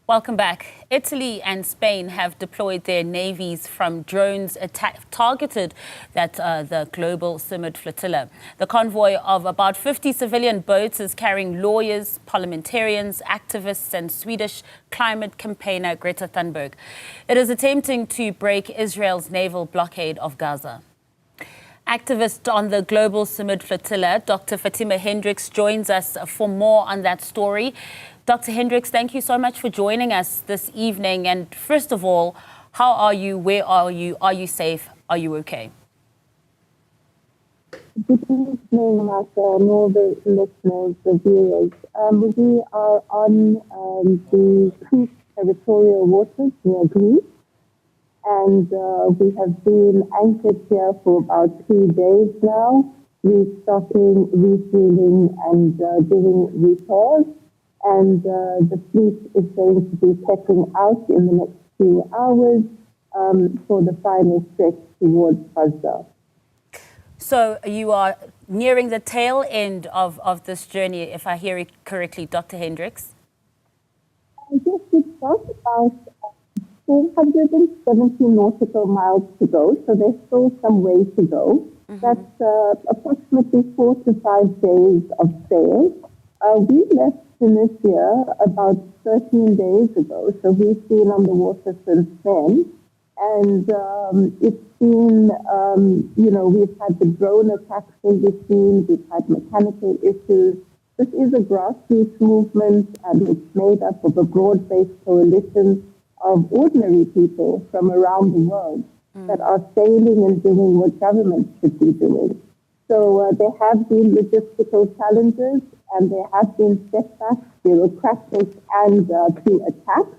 Welcome back. Italy and Spain have deployed their navies from drones targeted at the Global Sumud Flotilla. The convoy of about 50 civilian boats is carrying lawyers, parliamentarians, activists and Swedish climate campaigner Greta Thunberg. It is attempting to break Israel's naval blockade of Gaza. Activist on the Global Sumud Flotilla, Dr. Fatima Hendricks, joins us for more on that story. Dr. Hendricks, thank you so much for joining us this evening. And first of all, how are you? Where are you? Are you safe? Are you okay? Good evening, Martha, and all the listeners, the viewers. We are on the Crete territorial waters near Greece, and we have been anchored here for about 3 days now, restocking, refueling, and doing repairs. And the fleet is going to be checking out in the next few hours for the final stretch towards Gaza. So you are nearing the tail end of this journey, if I hear it correctly, Dr. Hendricks? Yes, we've got about 470 nautical miles to go, so there's still some way to go. Mm-hmm. That's approximately 4 to 5 days of sail. We left Tunisia about 13 days ago, so we've been on the water since then. And it's been, we've had the drone attacks in between, we've had mechanical issues. This is a grassroots movement, and it's made up of a broad-based coalition of ordinary people from around the world that are sailing and doing what governments should be doing. So there have been logistical challenges, and there have been setbacks, bureaucratic and through attacks.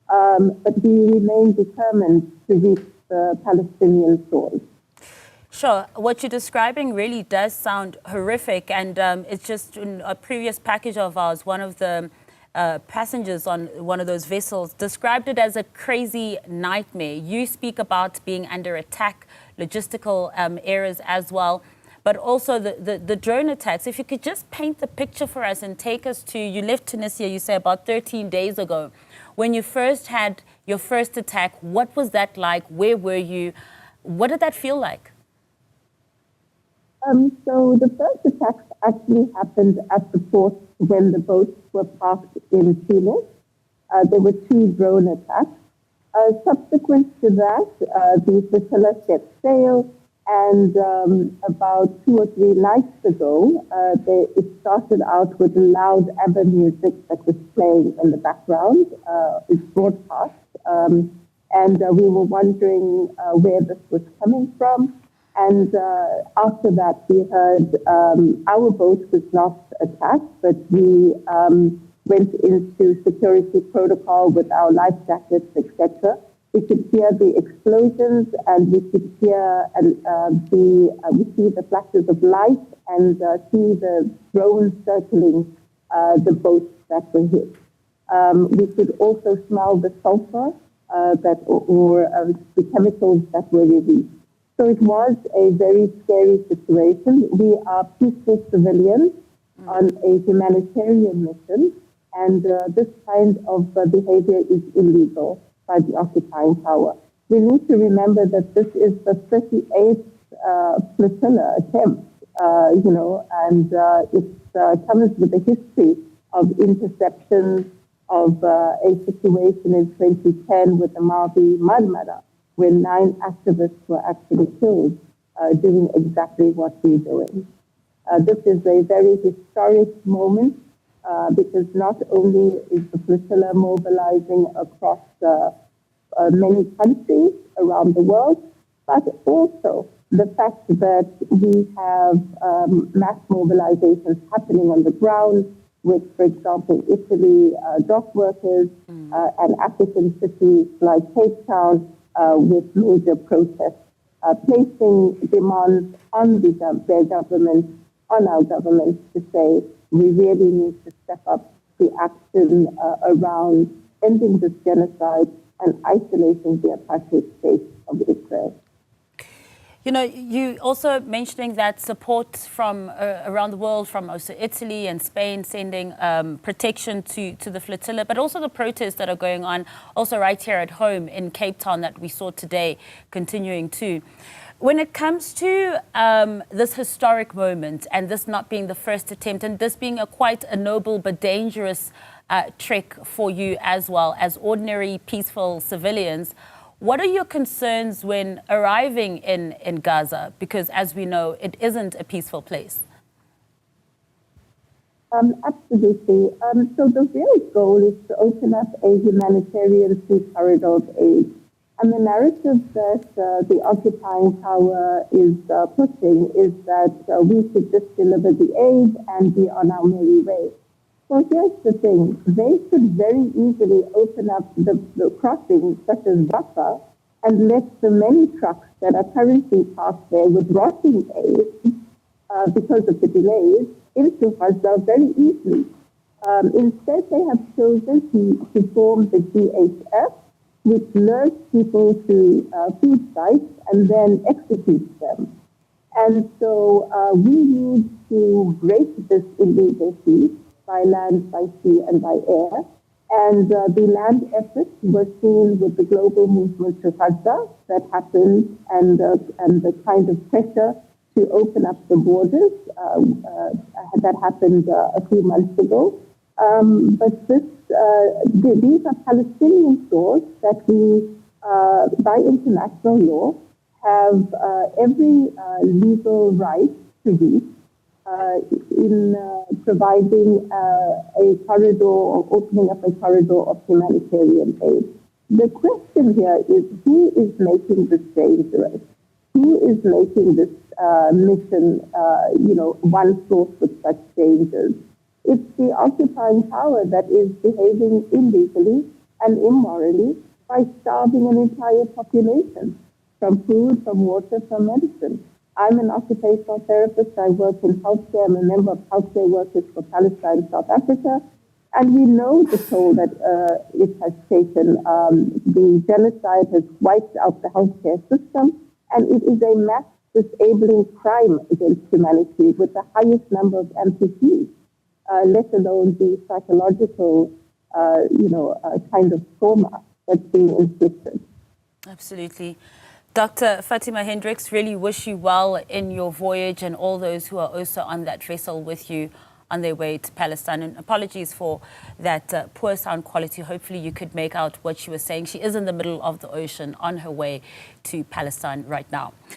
But we remain determined to reach the Palestinian shores. Sure. What you're describing really does sound horrific. And it's just in a previous package of ours, one of the passengers on one of those vessels described it as a crazy nightmare. You speak about being under attack, logistical errors as well, but also the drone attacks. If you could just paint the picture for us and take us to, you left Tunisia, you say, about 13 days ago. When you first had your first attack, what was that like? Where were you? What did that feel like? So the first attacks actually happened at the port when the boats were parked in Tunis. There were 2 drone attacks. Subsequent to that, the flotilla set sail, and about 2 or 3 nights ago, it started out with loud ABBA music that was playing in the background. It's broadcast, and we were wondering where this was coming from. And after that, we heard our boat was not attacked, but we went into security protocol with our life jackets, etc. We could hear the explosions, and we could hear we see the flashes of light and see the drones circling the boats that were hit. We could also smell the sulfur or the chemicals that were released. So it was a very scary situation. We are peaceful civilians on a humanitarian mission, and this kind of behavior is illegal by the occupying power. We need to remember that this is the 38th flotilla attempt, and it comes with a history of interceptions, of a situation in 2010 with the Mavi Marmara, where 9 activists were actually killed doing exactly what we're doing. This is a very historic moment because not only is the flotilla mobilizing across many countries around the world, but also the fact that we have mass mobilizations happening on the ground with, for example, Italy, dock workers, and African cities like Cape Town with major protests, placing demands on their government, on our government, to say we really need to step up the action around ending this genocide and isolating the apartheid state of Israel. You know, you also mentioning that support from around the world, from also Italy and Spain, sending protection to the flotilla, but also the protests that are going on also right here at home in Cape Town that we saw today continuing too. When it comes to this historic moment and this not being the first attempt and this being quite a noble but dangerous trek for you as well as ordinary peaceful civilians, what are your concerns when arriving in Gaza? Because as we know, it isn't a peaceful place. Absolutely. So the real goal is to open up a humanitarian sea corridor of aid. And the narrative that the occupying power is pushing is that we should just deliver the aid and be on our merry way. Well, here's the thing. They could very easily open up the crossings, such as Rafah, and let the many trucks that are currently parked there with rotting aid because of the delays into Gaza very easily. Instead, they have chosen to form the GHF, which lures people to food sites and then executes them. And so we need to break this illegal peace by land, by sea, and by air. And the land efforts were seen with the global movement to Gaza that happened and the kind of pressure to open up the borders that happened a few months ago. But these are Palestinian shores that we, by international law, have every legal right to reach in providing a corridor or opening up a corridor of humanitarian aid. The question here is who is making this dangerous? Who is making this mission, one source with such dangers? It's the occupying power that is behaving illegally and immorally by starving an entire population from food, from water, from medicine. I'm an occupational therapist. I work in healthcare. I'm a member of Healthcare Workers for Palestine, South Africa. And we know the toll that it has taken. The genocide has wiped out the healthcare system, and it is a mass disabling crime against humanity with the highest number of amputees, let alone the psychological, kind of trauma that's being inflicted. Absolutely. Dr. Fatima Hendricks, really wish you well in your voyage and all those who are also on that vessel with you on their way to Palestine. And apologies for that poor sound quality. Hopefully you could make out what she was saying. She is in the middle of the ocean on her way to Palestine right now.